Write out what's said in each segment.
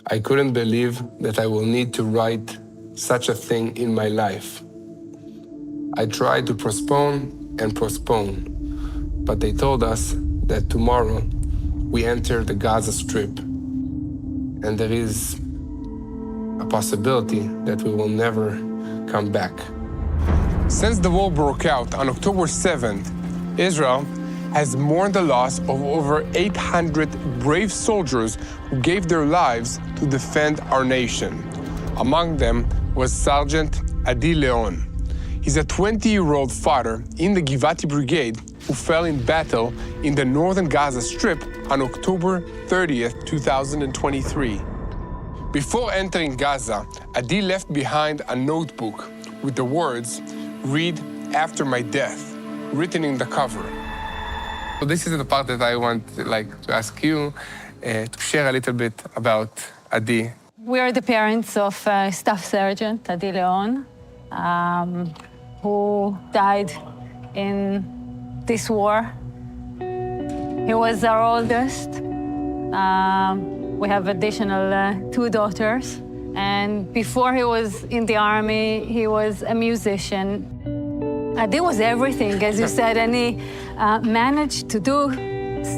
I couldn't believe that I will need to write such a thing in my life. I tried to postpone and postpone, but they told us that tomorrow we enter the Gaza Strip, and there is a possibility that we will never come back. Since the war broke out on October 7th, Israel has mourned the loss of over 800 brave soldiers who gave their lives to defend our nation. Among them was Sergeant Adi Leon. He's a 20-year-old fighter in the Givati Brigade who fell in battle in the northern Gaza Strip on October 30th, 2023. Before entering Gaza, Adi left behind a notebook with the words, "Read after my death," written in the cover. So this is the part that I want to ask you to share a little bit about Adi. We are the parents of Staff Sergeant Adi Leon, who died in this war. He was our oldest. We have additional 2 daughters. And before he was in the army, he was a musician. Adi was everything, as you said, and he managed to do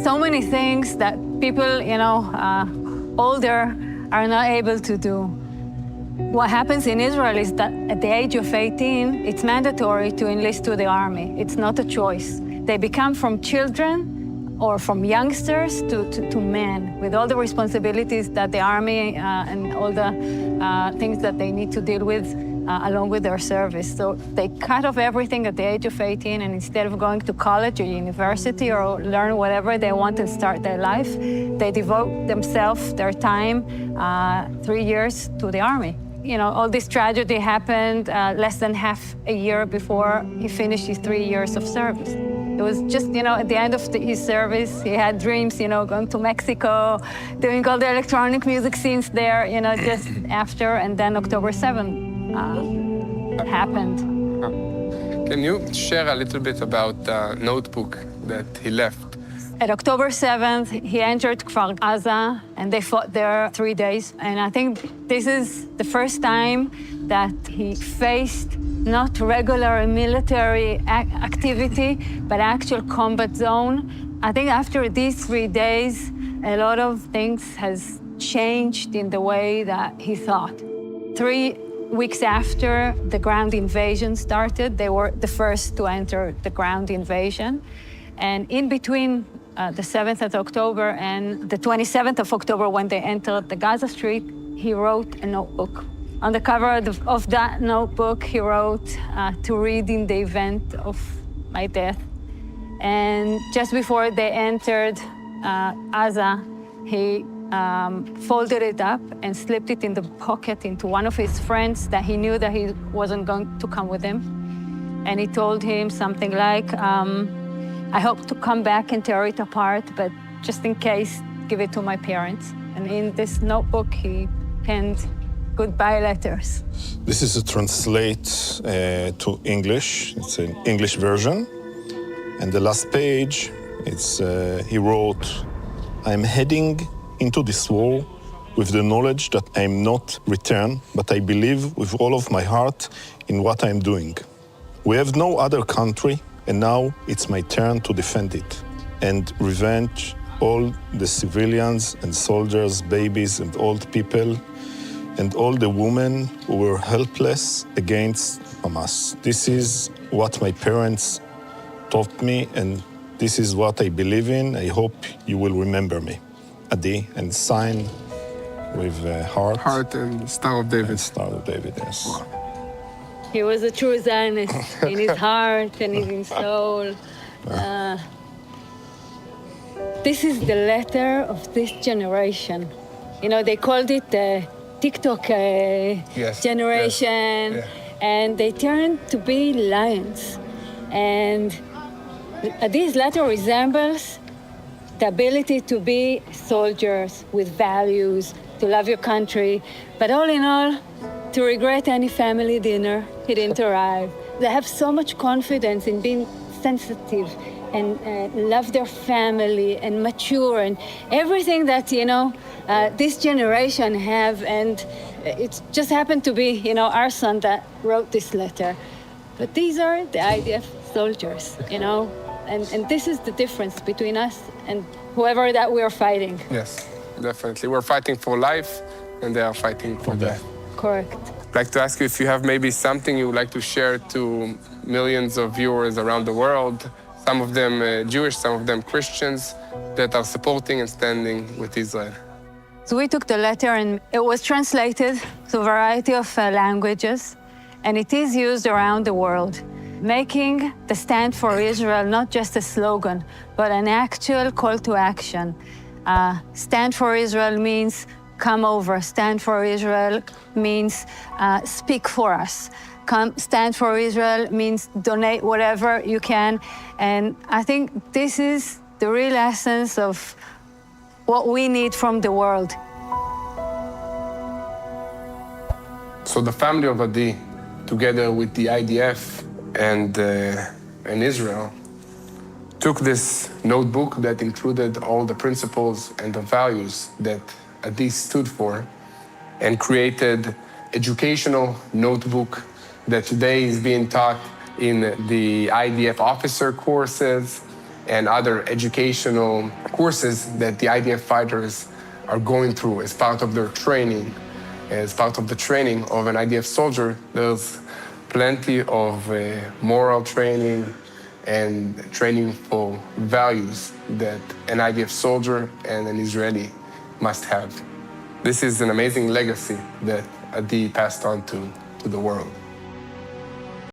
so many things that people, older are not able to do. What happens in Israel is that at the age of 18, it's mandatory to enlist to the army. It's not a choice. They become from children or from youngsters to men, with all the responsibilities that the army and all the things that they need to deal with along with their service. So they cut off everything at the age of 18, and instead of going to college or university or learn whatever they want and start their life, they devote themselves, their time, 3 years to the army. All this tragedy happened less than half a year before he finished his 3 years of service. It was just, at the end of his service, he had dreams, going to Mexico, doing all the electronic music scenes there, just after, and then October 7th happened. Can you share a little bit about the notebook that he left? At October 7th, he entered Kfar Aza, and they fought there 3 days. And I think this is the first time that he faced not regular military activity, but actual combat zone. I think after these 3 days, a lot of things has changed in the way that he thought. 3 weeks after the ground invasion started, they were the first to enter the ground invasion. And in between the 7th of October and the 27th of October, when they entered the Gaza Strip, he wrote a notebook. On the cover of that notebook, he wrote, "To read in the event of my death." And just before they entered Gaza, he folded it up and slipped it in the pocket into one of his friends that he knew that he wasn't going to come with him. And he told him something like, "I hope to come back and tear it apart, but just in case, give it to my parents." And in this notebook, he penned goodbye letters. This is a translate to English. It's an English version. And the last page, he wrote, "I'm heading into this war with the knowledge that I'm not return, but I believe with all of my heart in what I'm doing. We have no other country, and now it's my turn to defend it and revenge all the civilians and soldiers, babies and old people, and all the women who were helpless against Hamas. This is what my parents taught me, and this is what I believe in. I hope you will remember me. Adi," and sign with heart. Heart and Star of David. And Star of David, yes. Wow. He was a true Zionist in his heart and in his soul. This is the letter of this generation. They called it the TikTok generation, yes. And they turned to be lions. And this letter resembles the ability to be soldiers with values, to love your country, but all in all, to regret any family dinner he didn't arrive. They have so much confidence in being sensitive and love their family and mature and everything that, this generation have. And it just happened to be, our son that wrote this letter. But these are the IDF soldiers, and this is the difference between us and whoever that we are fighting. Yes, definitely. We're fighting for life, and they are fighting for death. Correct. I'd like to ask you if you have maybe something you would like to share to millions of viewers around the world, some of them Jewish, some of them Christians, that are supporting and standing with Israel. So we took the letter and it was translated to a variety of languages, and it is used around the world, making the stand for Israel not just a slogan, but an actual call to action. Stand for Israel means come over. Stand for Israel means speak for us. Stand for Israel means donate whatever you can. And I think this is the real essence of what we need from the world. So the family of Adi, together with the IDF and Israel, took this notebook that included all the principles and the values that Adi stood for, and created educational notebook that today is being taught in the IDF officer courses and other educational courses that the IDF fighters are going through as part of their training. As part of the training of an IDF soldier, there's plenty of moral training and training for values that an IDF soldier and an Israeli must have. This is an amazing legacy that Adi passed on to the world.